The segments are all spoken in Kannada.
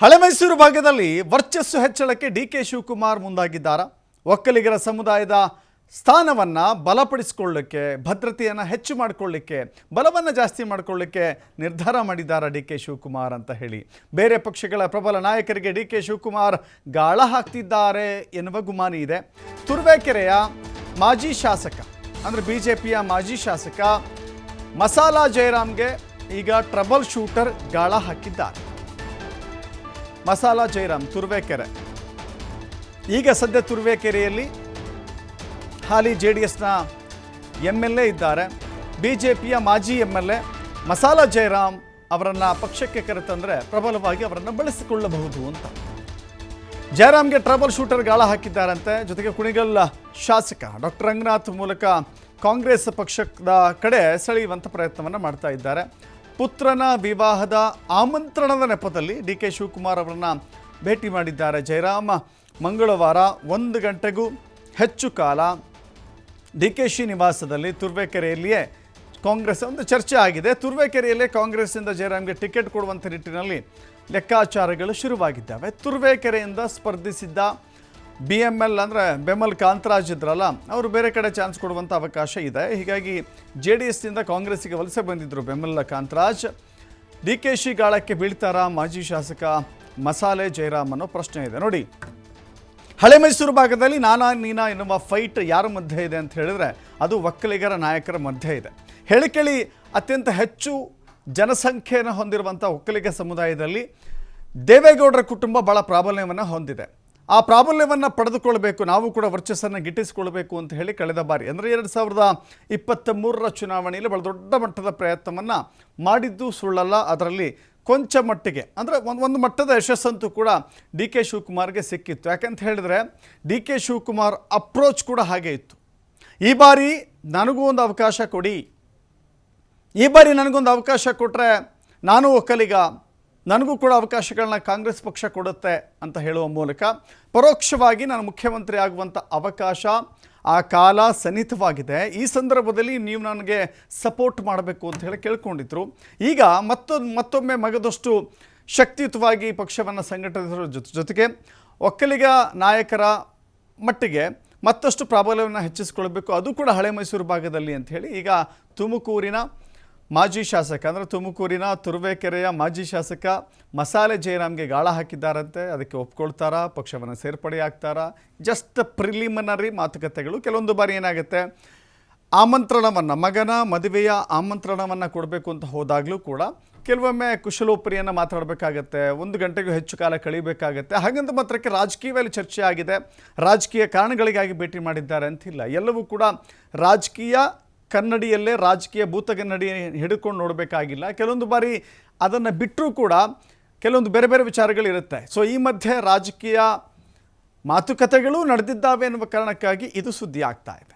ಹಳೆ ಮೈಸೂರು ಭಾಗದಲ್ಲಿ ವರ್ಚಸ್ಸು ಹೆಚ್ಚಳಕ್ಕೆ ಡಿಕೆ ಶಿವಕುಮಾರ್ ಮುಂದಾಗಿದ್ದಾರೆ. ಒಕ್ಕಲಿಗರ ಸಮುದಾಯದ ಸ್ಥಾನವನ್ನ ಬಲಪಡಿಸಿಕೊಳ್ಳಕ್ಕೆ, ಭದ್ರತೆಯನ್ನು ಹೆಚ್ಚು ಮಾಡಿಕೊಳ್ಳಕ್ಕೆ, ಬಲವನ್ನು ಜಾಸ್ತಿ ಮಾಡಿಕೊಳ್ಳಕ್ಕೆ ನಿರ್ಧಾರ ಮಾಡಿದ್ದಾರೆ ಡಿಕೆ ಶಿವಕುಮಾರ್ ಅಂತ ಹೇಳಿ ಬೇರೆ ಪಕ್ಷಗಳ ಪ್ರಬಲ ನಾಯಕರಿಗೆ ಡಿಕೆ ಶಿವಕುಮಾರ್ ಗಾಳ ಹಾಕ್ತಿದ್ದಾರೆ ಎನ್ನುವ ಗುಮಾನಿ ಇದೆ. ತುರುವೇಕೆರೆಯ ಮಾಜಿ ಶಾಸಕ ಅಂದರೆ ಬಿಜೆಪಿಯ ಮಾಜಿ ಶಾಸಕ ಮಸಾಲಾ ಜಯರಾಮ್ಗೆ ಈಗ ಟ್ರಬಲ್ ಶೂಟರ್ ಗಾಳ ಹಾಕಿದ್ದಾರೆ. ಮಸಾಲಾ ಜಯರಾಮ್ ತುರುವೇಕೆರೆ ಈಗ ಸದ್ಯ ತುರುವೇಕೆರೆಯಲ್ಲಿ ಹಾಲಿ JDSನ MLA ಇದ್ದಾರೆ. BJPಯ ಮಾಜಿ MLA ಮಸಾಲಾ ಜಯರಾಮ್ ಅವರನ್ನು ಪಕ್ಷಕ್ಕೆ ಕರೆತಂದರೆ ಪ್ರಬಲವಾಗಿ ಅವರನ್ನು ಬಳಸಿಕೊಳ್ಳಬಹುದು ಅಂತ ಜಯರಾಮ್ಗೆ ಟ್ರಬಲ್ ಶೂಟರ್ ಗಾಳ ಹಾಕಿದ್ದಾರಂತೆ. ಜೊತೆಗೆ ಕುಣಿಗಲ್ ಶಾಸಕ ಡಾಕ್ಟರ್ ರಂಗನಾಥ್ ಮೂಲಕ ಕಾಂಗ್ರೆಸ್ ಪಕ್ಷದ ಕಡೆ ಸೆಳೆಯುವಂಥ ಪ್ರಯತ್ನವನ್ನು ಮಾಡ್ತಾ ಇದ್ದಾರೆ. ಪುತ್ರನ ವಿವಾಹದ ಆಮಂತ್ರಣದ ನೆಪದಲ್ಲಿ ಡಿಕೆ ಶಿವಕುಮಾರ್ ಅವರನ್ನು ಭೇಟಿ ಮಾಡಿದ್ದಾರೆ ಜಯರಾಮ್. ಮಂಗಳವಾರ 1 ಗಂಟೆಗೂ ಹೆಚ್ಚು ಕಾಲ DKಶಿ ನಿವಾಸದಲ್ಲಿ ತುರುವೇಕೆರೆಯಲ್ಲಿಯೇ ಕಾಂಗ್ರೆಸ್ ಒಂದು ಚರ್ಚೆ ಆಗಿದೆ. ತುರುವೇಕೆರೆಯಲ್ಲೇ ಕಾಂಗ್ರೆಸ್ಸಿಂದ ಜಯರಾಮ್ಗೆ ಟಿಕೆಟ್ ಕೊಡುವಂಥ ನಿಟ್ಟಿನಲ್ಲಿ ಲೆಕ್ಕಾಚಾರಗಳು ಶುರುವಾಗಿದ್ದಾವೆ. ತುರುವೇಕೆರೆಯಿಂದ ಸ್ಪರ್ಧಿಸಿದ್ದ BML ಅಂದರೆ ಬೆಮಲ್ ಕಾಂತರಾಜ್ ಇದ್ರಲ್ಲ, ಅವರು ಬೇರೆ ಕಡೆ ಚಾನ್ಸ್ ಕೊಡುವಂಥ ಅವಕಾಶ ಇದೆ. ಹೀಗಾಗಿ JDSನಿಂದ ಕಾಂಗ್ರೆಸ್ಸಿಗೆ ವಲಸೆ ಬಂದಿದ್ದರು ಬೆಮಲ್ ಕಾಂತರಾಜ್. DKಶಿ ಗಾಳಕ್ಕೆ ಬೀಳ್ತಾರಾ ಮಾಜಿ ಶಾಸಕ ಮಸಾಲೆ ಜಯರಾಮ್ ಅನ್ನೋ ಪ್ರಶ್ನೆ ಇದೆ. ನೋಡಿ, ಹಳೆ ಮೈಸೂರು ಭಾಗದಲ್ಲಿ ನಾನಾ ನೀನಾ ಎನ್ನುವ ಫೈಟ್ ಯಾರ ಮಧ್ಯೆ ಇದೆ ಅಂತ ಹೇಳಿದ್ರೆ ಅದು ಒಕ್ಕಲಿಗರ ನಾಯಕರ ಮಧ್ಯೆ ಇದೆ. ಹೇಳಿಕೆಳಿ ಅತ್ಯಂತ ಹೆಚ್ಚು ಜನಸಂಖ್ಯೆಯನ್ನು ಹೊಂದಿರುವಂಥ ಒಕ್ಕಲಿಗ ಸಮುದಾಯದಲ್ಲಿ ದೇವೇಗೌಡರ ಕುಟುಂಬ ಭಾಳ ಪ್ರಾಬಲ್ಯವನ್ನು ಹೊಂದಿದೆ. ಆ ಪ್ರಾಬಲ್ಯವನ್ನು ಪಡೆದುಕೊಳ್ಬೇಕು, ನಾವು ಕೂಡ ವರ್ಚಸ್ಸನ್ನು ಗಿಟ್ಟಿಸಿಕೊಳ್ಬೇಕು ಅಂತ ಹೇಳಿ ಕಳೆದ ಬಾರಿ ಅಂದರೆ 2023ರ ಚುನಾವಣೆಯಲ್ಲಿ ಬಹಳ ದೊಡ್ಡ ಮಟ್ಟದ ಪ್ರಯತ್ನವನ್ನು ಮಾಡಿದ್ದು ಸುಳ್ಳಲ್ಲ. ಅದರಲ್ಲಿ ಕೊಂಚ ಮಟ್ಟಿಗೆ ಅಂದರೆ ಒಂದು ಮಟ್ಟದ ಯಶಸ್ಸಂತೂ ಕೂಡ ಡಿಕೆ ಶಿವಕುಮಾರ್ಗೆ ಸಿಕ್ಕಿತ್ತು. ಯಾಕಂತ ಹೇಳಿದ್ರೆ ಡಿಕೆ ಶಿವಕುಮಾರ್ ಅಪ್ರೋಚ್ ಕೂಡ ಹಾಗೆ ಇತ್ತು. ಈ ಬಾರಿ ನನಗೂ ಒಂದು ಅವಕಾಶ ಕೊಡಿ, ಈ ಬಾರಿ ನನಗೊಂದು ಅವಕಾಶ ಕೊಟ್ಟರೆ ನಾನು ಒಕ್ಕಲಿಗ, ನನಗೂ ಕೂಡ ಅವಕಾಶಗಳನ್ನ ಕಾಂಗ್ರೆಸ್ ಪಕ್ಷ ಕೊಡುತ್ತೆ ಅಂತ ಹೇಳುವ ಮೂಲಕ ಪರೋಕ್ಷವಾಗಿ ನಾನು ಮುಖ್ಯಮಂತ್ರಿ ಆಗುವಂಥ ಅವಕಾಶ, ಆ ಕಾಲ ಸನ್ನಿಹಿತವಾಗಿದೆ, ಈ ಸಂದರ್ಭದಲ್ಲಿ ನೀವು ನನಗೆ ಸಪೋರ್ಟ್ ಮಾಡಬೇಕು ಅಂತ ಹೇಳಿ ಕೇಳ್ಕೊಂಡಿದ್ರು. ಈಗ ಮತ್ತೊಮ್ಮೆ ಮಗದಷ್ಟು ಶಕ್ತಿಯುತವಾಗಿ ಪಕ್ಷವನ್ನು ಸಂಘಟಿಸುವ ಜೊತೆಗೆ ಒಕ್ಕಲಿಗ ನಾಯಕರ ಮಟ್ಟಿಗೆ ಮತ್ತಷ್ಟು ಪ್ರಾಬಲ್ಯವನ್ನು ಹೆಚ್ಚಿಸಿಕೊಳ್ಬೇಕು, ಅದು ಕೂಡ ಹಳೆ ಮೈಸೂರು ಭಾಗದಲ್ಲಿ ಅಂತ ಹೇಳಿ ಈಗ ತುಮಕೂರಿನ ಮಾಜಿ ಶಾಸಕ ಅಂದರೆ ತುಮಕೂರಿನ ತುರುವೇಕೆರೆಯ ಮಾಜಿ ಶಾಸಕ ಮಸಾಲೆ ಜಯರಾಮ್ಗೆ ಗಾಳ ಹಾಕಿದ್ದಾರಂತೆ. ಅದಕ್ಕೆ ಒಪ್ಕೊಳ್ತಾರಾ, ಪಕ್ಷವನ್ನು ಸೇರ್ಪಡೆ ಆಗ್ತಾರಾ? ಜಸ್ಟ್ ಪ್ರಿಲಿಮಿನರಿ ಮಾತುಕತೆಗಳು. ಕೆಲವೊಂದು ಬಾರಿ ಏನಾಗುತ್ತೆ, ಆಮಂತ್ರಣವನ್ನು, ಮಗನ ಮದುವೆಯ ಆಮಂತ್ರಣವನ್ನು ಕೊಡಬೇಕು ಅಂತ ಹೋದಾಗಲೂ ಕೂಡ ಕೆಲವೊಮ್ಮೆ ಕುಶಲೋಪರಿಯನ್ನು ಮಾತಾಡಬೇಕಾಗತ್ತೆ, 1 ಗಂಟೆಗೂ ಹೆಚ್ಚು ಕಾಲ ಕಳೀಬೇಕಾಗತ್ತೆ. ಹಾಗಂತ ಮಾತ್ರಕ್ಕೆ ರಾಜಕೀಯವಾಗಿ ಚರ್ಚೆ ಆಗಿದೆ, ರಾಜಕೀಯ ಕಾರಣಗಳಿಗಾಗಿ ಭೇಟಿ ಮಾಡಿದ್ದಾರೆ ಅಂತಿಲ್ಲ. ಎಲ್ಲವೂ ಕೂಡ ರಾಜಕೀಯ ಕನ್ನಡಿಯಲ್ಲೇ, ರಾಜಕೀಯ ಭೂತಗನ್ನಡಿ ಹಿಡ್ಕೊಂಡು ನೋಡಬೇಕಾಗಿಲ್ಲ. ಕೆಲವೊಂದು ಬಾರಿ ಅದನ್ನು ಬಿಟ್ಟರೂ ಕೂಡ ಕೆಲವೊಂದು ಬೇರೆ ಬೇರೆ ವಿಚಾರಗಳಿರುತ್ತೆ. ಸೊ ಈ ಮಧ್ಯೆ ರಾಜಕೀಯ ಮಾತುಕತೆಗಳು ನಡೆದಿದ್ದಾವೆ ಎನ್ನುವ ಕಾರಣಕ್ಕಾಗಿ ಇದು ಸುದ್ದಿ ಆಗ್ತಾ ಇದೆ.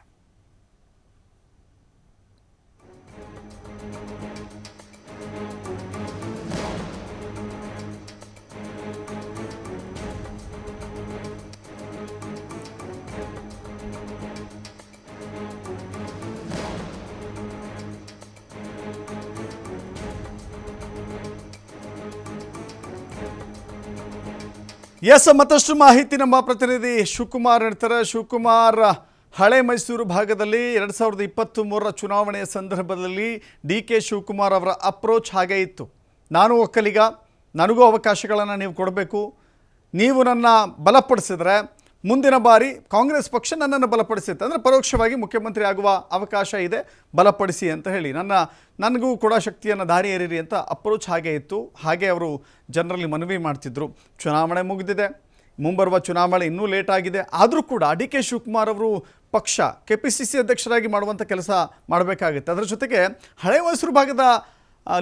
ಎಸ್, ಮತ್ತಷ್ಟು ಮಾಹಿತಿ ನಮ್ಮ ಪ್ರತಿನಿಧಿ ಶಿವಕುಮಾರ್ ಹೇಳ್ತಾರೆ. ಶಿವಕುಮಾರ್, ಹಳೆ ಮೈಸೂರು ಭಾಗದಲ್ಲಿ 2023ರ ಚುನಾವಣೆಯ ಸಂದರ್ಭದಲ್ಲಿ ಡಿಕೆ ಶಿವಕುಮಾರ್ ಅವರ ಅಪ್ರೋಚ್ ಹಾಗೆ ಇತ್ತು. ನಾನು ಒಕ್ಕಲಿಗ, ನನಗೂ ಅವಕಾಶಗಳನ್ನು ನೀವು ಕೊಡಬೇಕು, ನೀವು ನನ್ನ ಬಲಪಡಿಸಿದ್ರೆ ಮುಂದಿನ ಬಾರಿ ಕಾಂಗ್ರೆಸ್ ಪಕ್ಷ ನನ್ನನ್ನು ಬಲಪಡಿಸುತ್ತೆ, ಅಂದರೆ ಪರೋಕ್ಷವಾಗಿ ಮುಖ್ಯಮಂತ್ರಿ ಆಗುವ ಅವಕಾಶ ಇದೆ, ಬಲಪಡಿಸಿ ಅಂತ ಹೇಳಿ ನನಗೂ ಕೂಡ ಶಕ್ತಿಯನ್ನು ದಾರಿ ಏರಿರಿ ಅಂತ ಅಪ್ರೋಚ್ ಹಾಗೆ ಇತ್ತು. ಹಾಗೆ ಅವರು ಜನರಲ್ಲಿ ಮನವಿ ಮಾಡ್ತಿದ್ರು. ಚುನಾವಣೆ ಮುಗಿದಿದೆ, ಮುಂಬರುವ ಚುನಾವಣೆ ಇನ್ನೂ ಲೇಟ್ ಆಗಿದೆ. ಆದರೂ ಕೂಡ ಡಿಕೆ ಶಿವಕುಮಾರ್ ಅವರು ಪಕ್ಷ KPCC ಅಧ್ಯಕ್ಷರಾಗಿ ಮಾಡುವಂಥ ಕೆಲಸ ಮಾಡಬೇಕಾಗುತ್ತೆ. ಅದರ ಜೊತೆಗೆ ಹಳೆ ಮೈಸೂರು ಭಾಗದ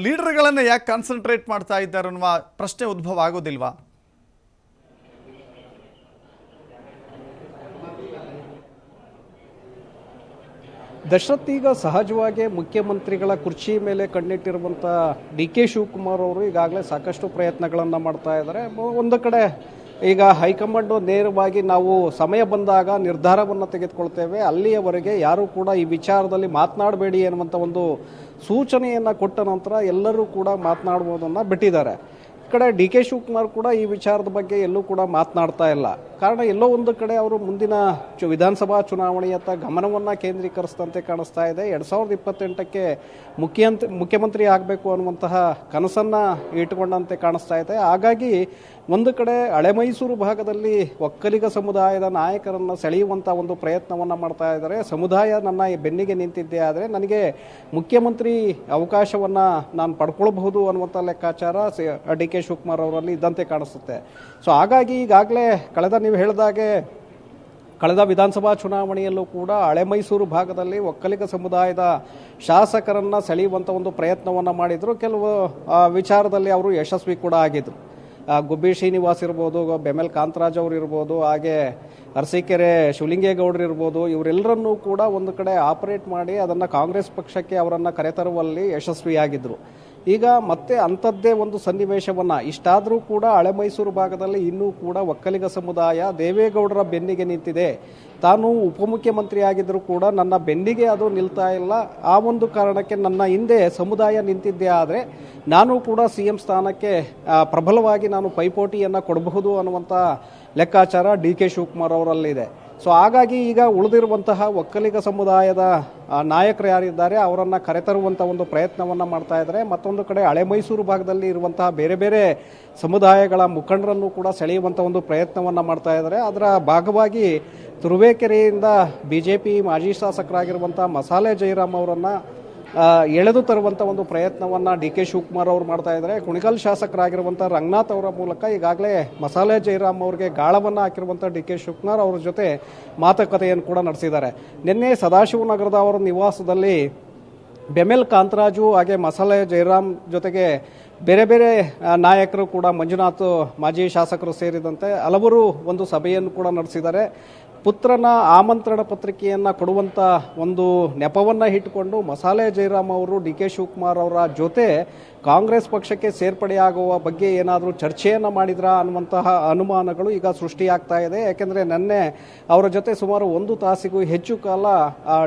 ಲೀಡರ್ಗಳನ್ನು ಯಾಕೆ ಕಾನ್ಸಂಟ್ರೇಟ್ ಮಾಡ್ತಾ ಇದ್ದಾರೆ ಅನ್ನುವ ಪ್ರಶ್ನೆ ಉದ್ಭವ ಆಗೋದಿಲ್ವಾ? ದಶರಥ್, ಈಗ ಸಹಜವಾಗಿ ಮುಖ್ಯಮಂತ್ರಿಗಳ ಕುರ್ಚಿ ಮೇಲೆ ಕಣ್ಣಿಟ್ಟಿರುವಂಥ ಡಿಕೆ ಶಿವಕುಮಾರ್ ಅವರು ಈಗಾಗಲೇ ಸಾಕಷ್ಟು ಪ್ರಯತ್ನಗಳನ್ನು ಮಾಡ್ತಾ ಇದ್ದಾರೆ. ಒಂದು ಕಡೆ ಈಗ ಹೈಕಮಾಂಡ್ ನೇರವಾಗಿ ನಾವು ಸಮಯ ಬಂದಾಗ ನಿರ್ಧಾರವನ್ನು ತೆಗೆದುಕೊಳ್ತೇವೆ, ಅಲ್ಲಿಯವರೆಗೆ ಯಾರೂ ಕೂಡ ಈ ವಿಚಾರದಲ್ಲಿ ಮಾತನಾಡಬೇಡಿ ಎನ್ನುವಂಥ ಒಂದು ಸೂಚನೆಯನ್ನು ಕೊಟ್ಟ ನಂತರ ಎಲ್ಲರೂ ಕೂಡ ಮಾತನಾಡುವುದನ್ನು ಬಿಟ್ಟಿದ್ದಾರೆ. ಕಡೆ ಡಿ ಕೆ ಶಿವಕುಮಾರ್ ಕೂಡ ಈ ವಿಚಾರದ ಬಗ್ಗೆ ಎಲ್ಲೂ ಕೂಡ ಮಾತನಾಡ್ತಾ ಇಲ್ಲ. ಕಾರಣ ಎಲ್ಲೋ ಒಂದು ಕಡೆ ಅವರು ಮುಂದಿನ ವಿಧಾನಸಭಾ ಚುನಾವಣೆಯತ್ತ ಗಮನವನ್ನು ಕೇಂದ್ರೀಕರಿಸಿದಂತೆ ಕಾಣಿಸ್ತಾ ಇದೆ. 2028ಕ್ಕೆ ಮುಖ್ಯಮಂತ್ರಿ ಆಗಬೇಕು ಅನ್ನುವಂತಹ ಕನಸನ್ನು ಇಟ್ಟುಕೊಂಡಂತೆ ಕಾಣಿಸ್ತಾ ಇದೆ. ಹಾಗಾಗಿ ಒಂದು ಕಡೆ ಹಳೆ ಮೈಸೂರು ಭಾಗದಲ್ಲಿ ಒಕ್ಕಲಿಗ ಸಮುದಾಯದ ನಾಯಕರನ್ನು ಸೆಳೆಯುವಂಥ ಒಂದು ಪ್ರಯತ್ನವನ್ನು ಮಾಡ್ತಾ ಇದ್ದಾರೆ. ಸಮುದಾಯ ನನ್ನ ಬೆನ್ನಿಗೆ ನಿಂತಿದ್ದೆ ಆದರೆ ನನಗೆ ಮುಖ್ಯಮಂತ್ರಿ ಅವಕಾಶವನ್ನು ನಾನು ಪಡ್ಕೊಳ್ಬಹುದು ಅನ್ನುವಂಥ ಲೆಕ್ಕಾಚಾರ ಡಿ ಕೆ ಶಿವಕುಮಾರ್ ಅವರಲ್ಲಿ ಇದ್ದಂತೆ ಕಾಣಿಸುತ್ತೆ. ಸೊ ಹಾಗಾಗಿ ಈಗಾಗಲೇ ನೀವು ಹೇಳಿದಾಗೆ ಕಳೆದ ವಿಧಾನಸಭಾ ಚುನಾವಣೆಯಲ್ಲೂ ಕೂಡ ಹಳೆ ಮೈಸೂರು ಭಾಗದಲ್ಲಿ ಒಕ್ಕಲಿಗ ಸಮುದಾಯದ ಶಾಸಕರನ್ನು ಸೆಳೆಯುವಂಥ ಒಂದು ಪ್ರಯತ್ನವನ್ನು ಮಾಡಿದರು. ಕೆಲವು ವಿಚಾರದಲ್ಲಿ ಅವರು ಯಶಸ್ವಿ ಕೂಡ ಆಗಿದ್ರು. ಗುಬ್ಬಿ ಶ್ರೀನಿವಾಸ್ ಇರ್ಬೋದು, ಬೆಮೆಲ್ ಕಾಂತರಾಜ್ ಅವರು ಇರ್ಬೋದು, ಹಾಗೆ ಅರಸೀಕೆರೆ ಶಿವಲಿಂಗೇಗೌಡರು ಇರ್ಬೋದು, ಇವರೆಲ್ಲರನ್ನೂ ಕೂಡ ಒಂದು ಕಡೆ ಆಪರೇಟ್ ಮಾಡಿ ಅದನ್ನು ಕಾಂಗ್ರೆಸ್ ಪಕ್ಷಕ್ಕೆ ಅವರನ್ನು ಕರೆತರುವಲ್ಲಿ ಯಶಸ್ವಿಯಾಗಿದ್ದರು. ಈಗ ಮತ್ತೆ ಅಂಥದ್ದೇ ಒಂದು ಸನ್ನಿವೇಶವನ್ನು ಇಷ್ಟಾದರೂ ಕೂಡ ಹಳೆ ಮೈಸೂರು ಭಾಗದಲ್ಲಿ ಇನ್ನೂ ಕೂಡ ಒಕ್ಕಲಿಗ ಸಮುದಾಯ ದೇವೇಗೌಡರ ಬೆನ್ನಿಗೆ ನಿಂತಿದೆ. ತಾನು ಉಪಮುಖ್ಯಮಂತ್ರಿ ಆಗಿದ್ದರೂ ಕೂಡ ನನ್ನ ಬೆನ್ನಿಗೆ ಅದು ನಿಲ್ತಾ ಇಲ್ಲ. ಆ ಒಂದು ಕಾರಣಕ್ಕೆ ನನ್ನ ಹಿಂದೆ ಸಮುದಾಯ ನಿಂತಿದ್ದೆ ಆದರೆ ನಾನು ಕೂಡ CM ಸ್ಥಾನಕ್ಕೆ ಪ್ರಬಲವಾಗಿ ನಾನು ಪೈಪೋಟಿಯನ್ನು ಕೊಡಬಹುದು ಅನ್ನುವಂಥ ಲೆಕ್ಕಾಚಾರ ಡಿ ಕೆ ಶಿವಕುಮಾರ್ ಅವರಲ್ಲಿದೆ. ಸೊ ಹಾಗಾಗಿ ಈಗ ಉಳಿದಿರುವಂತಹ ಒಕ್ಕಲಿಗ ಸಮುದಾಯದ ನಾಯಕರು ಯಾರಿದ್ದಾರೆ ಅವರನ್ನು ಕರೆತರುವಂಥ ಒಂದು ಪ್ರಯತ್ನವನ್ನು ಮಾಡ್ತಾ ಇದ್ದಾರೆ. ಮತ್ತೊಂದು ಕಡೆ ಹಳೆ ಮೈಸೂರು ಭಾಗದಲ್ಲಿ ಇರುವಂತಹ ಬೇರೆ ಬೇರೆ ಸಮುದಾಯಗಳ ಮುಖಂಡರನ್ನು ಕೂಡ ಸೆಳೆಯುವಂಥ ಒಂದು ಪ್ರಯತ್ನವನ್ನು ಮಾಡ್ತಾ ಇದ್ದಾರೆ. ಅದರ ಭಾಗವಾಗಿ ತುರುವೇಕೆರೆಯಿಂದ BJP ಮಾಜಿ ಶಾಸಕರಾಗಿರುವಂಥ ಮಸಾಲೆ ಜಯರಾಮ್ ಅವರನ್ನು ಎಳೆದು ತರುವಂಥ ಒಂದು ಪ್ರಯತ್ನವನ್ನು ಡಿ ಕೆ ಶಿವಕುಮಾರ್ ಅವರು ಮಾಡ್ತಾ ಇದ್ದಾರೆ. ಕುಣಿಗಲ್ ಶಾಸಕರಾಗಿರುವಂಥ ರಂಗನಾಥ್ ಅವರ ಮೂಲಕ ಈಗಾಗಲೇ ಮಸಾಲೆ ಜಯರಾಮ್ ಅವರಿಗೆ ಗಾಳವನ್ನು ಹಾಕಿರುವಂಥ ಡಿ ಕೆ ಶಿವಕುಮಾರ್ ಅವರ ಜೊತೆ ಮಾತುಕತೆಯನ್ನು ಕೂಡ ನಡೆಸಿದ್ದಾರೆ. ನಿನ್ನೆ ಸದಾಶಿವನಗರದ ಅವರ ನಿವಾಸದಲ್ಲಿ ಬೆಮೆಲ್ ಕಾಂತರಾಜು ಹಾಗೆ ಮಸಾಲೆ ಜಯರಾಮ್ ಜೊತೆಗೆ ಬೇರೆ ಬೇರೆ ನಾಯಕರು ಕೂಡ ಮಂಜುನಾಥ್ ಮಾಜಿ ಶಾಸಕರು ಸೇರಿದಂತೆ ಹಲವರು ಒಂದು ಸಭೆಯನ್ನು ಕೂಡ ನಡೆಸಿದ್ದಾರೆ. ಪುತ್ರನ ಆಮಂತ್ರಣ ಪತ್ರಿಕೆಯನ್ನು ಕೊಡುವಂಥ ಒಂದು ನೆಪವನ್ನು ಇಟ್ಟುಕೊಂಡು ಮಸಾಲೆ ಜಯರಾಮ್ ಅವರು ಡಿ ಕೆ ಶಿವಕುಮಾರ್ ಅವರ ಜೊತೆ ಕಾಂಗ್ರೆಸ್ ಪಕ್ಷಕ್ಕೆ ಸೇರ್ಪಡೆಯಾಗುವ ಬಗ್ಗೆ ಏನಾದರೂ ಚರ್ಚೆಯನ್ನು ಮಾಡಿದ್ರಾ ಅನ್ನುವಂತಹ ಅನುಮಾನಗಳು ಈಗ ಸೃಷ್ಟಿಯಾಗ್ತಾ ಇದೆ. ಯಾಕೆಂದರೆ ನಿನ್ನೆ ಅವರ ಜೊತೆ ಸುಮಾರು 1 ತಾಸಿಗೂ ಹೆಚ್ಚು ಕಾಲ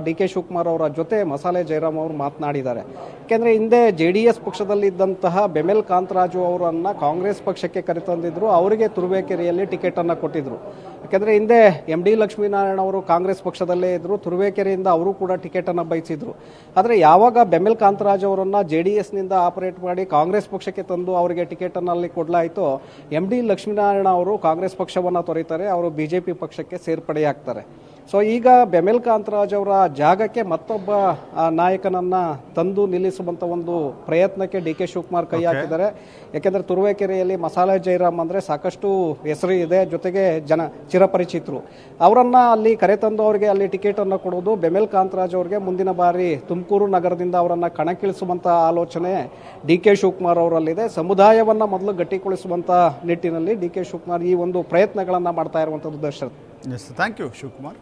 ಡಿ ಕೆ ಶಿವಕುಮಾರ್ ಅವರ ಜೊತೆ ಮಸಾಲೆ ಜಯರಾಮ್ ಅವರು ಮಾತನಾಡಿದ್ದಾರೆ. ಯಾಕೆಂದರೆ ಹಿಂದೆ JDS ಪಕ್ಷದಲ್ಲಿದ್ದಂತಹ ಬೆಮೆಲ್ ಕಾಂತರಾಜು ಅವರನ್ನು ಕಾಂಗ್ರೆಸ್ ಪಕ್ಷಕ್ಕೆ ಕರೆತಂದಿದ್ರು. ಅವರಿಗೆ ತುರುವೇಕೆರೆಯಲ್ಲಿ ಟಿಕೆಟನ್ನು ಕೊಟ್ಟಿದ್ರು. ಯಾಕೆಂದರೆ ಹಿಂದೆ MD ಲಕ್ಷ್ಮೀನಾರಾಯಣ ಅವರು ಕಾಂಗ್ರೆಸ್ ಪಕ್ಷದಲ್ಲೇ ಇದ್ದರು. ತುರುವೇಕೆರೆಯಿಂದ ಅವರು ಕೂಡ ಟಿಕೆಟನ್ನು ಬಯಸಿದ್ರು. ಆದರೆ ಯಾವಾಗ ಬೆಮೆಲ್ ಕಾಂತರಾಜ್ ಅವರನ್ನು JDSನಿಂದ ಆಪರೇಟ್ ಮಾಡಿ ಕಾಂಗ್ರೆಸ್ ಪಕ್ಷಕ್ಕೆ ತಂದು ಅವರಿಗೆ ಟಿಕೆಟನ್ನು ಅಲ್ಲಿ ಕೊಡಲಾಯಿತು, MD ಲಕ್ಷ್ಮೀನಾರಾಯಣ ಅವರು ಕಾಂಗ್ರೆಸ್ ಪಕ್ಷವನ್ನು ತೊರೆಯುತ್ತಾರೆ. ಅವರು BJP ಪಕ್ಷಕ್ಕೆ ಸೇರ್ಪಡೆಯಾಗ್ತಾರೆ. ಸೊ ಈಗ ಬೆಮೆಲ್ ಕಾಂತರಾಜ್ ಅವರ ಜಾಗಕ್ಕೆ ಮತ್ತೊಬ್ಬ ನಾಯಕನನ್ನು ತಂದು ನಿಲ್ಲಿಸುವಂಥ ಒಂದು ಪ್ರಯತ್ನಕ್ಕೆ ಡಿ ಕೆ ಶಿವಕುಮಾರ್ ಕೈ ಹಾಕಿದ್ದಾರೆ. ಯಾಕೆಂದರೆ ತುರುವೇಕೆರೆಯಲ್ಲಿ ಮಸಾಲೆ ಜಯರಾಮ್ ಅಂದರೆ ಸಾಕಷ್ಟು ಹೆಸರು ಇದೆ, ಜೊತೆಗೆ ಚಿರಪರಿಚಿತರು. ಅವರನ್ನು ಅಲ್ಲಿ ಕರೆತಂದು ಅವರಿಗೆ ಅಲ್ಲಿ ಟಿಕೆಟನ್ನು ಕೊಡೋದು, ಬೆಮೆಲ್ ಕಾಂತರಾಜ್ ಅವರಿಗೆ ಮುಂದಿನ ಬಾರಿ ತುಮಕೂರು ನಗರದಿಂದ ಅವರನ್ನು ಕಣಕ್ಕಿಳಿಸುವಂಥ ಆಲೋಚನೆ ಡಿ ಕೆ ಶಿವಕುಮಾರ್ ಅವರಲ್ಲಿದೆ. ಸಮುದಾಯವನ್ನು ಮೊದಲು ಗಟ್ಟಿಗೊಳಿಸುವಂಥ ನಿಟ್ಟಿನಲ್ಲಿ ಡಿ ಕೆ ಶಿವಕುಮಾರ್ ಈ ಒಂದು ಪ್ರಯತ್ನಗಳನ್ನು ಮಾಡ್ತಾ ಇರುವಂಥದ್ದು. Darshan. Yes, thank you Shivakumar.